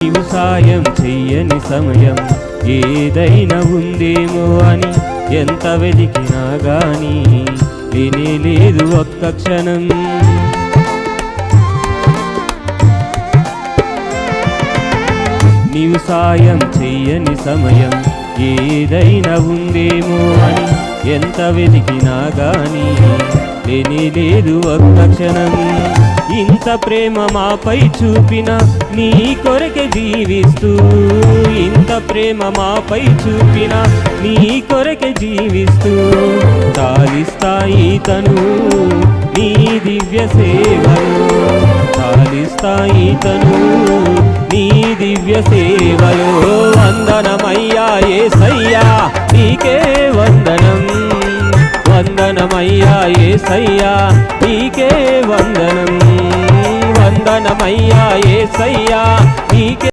నీవు సాయం చెయ్యని సమయం ఏదైనా ఉందేమో అని ఎంత వెతికినా గాని లేనే లేదు ఒక్క క్షణం. నీవు సాయం చెయ్యని సమయం ఏదైనా ఉందేమో అని ఎంత వెతికినా గాని లేనే లేదు ఒక్క క్షణం. ఇంత ప్రేమ మాపై చూపిన నీ కొరకే జీవిస్తూ, ఇంత ప్రేమ మాపై చూపిన నీ కొరకే జీవిస్తూ చాలిస్తాయి తను నీ దివ్య సేవలు, చాలిస్తాయి తను నీ దివ్య సేవలు. వందనమయ్యా యేసయ్యా నీకే వందనం, వందనమయ్యా యేసయ్యా నీకే వందనం, వందనమయ్యా యేసయ్యా నీకే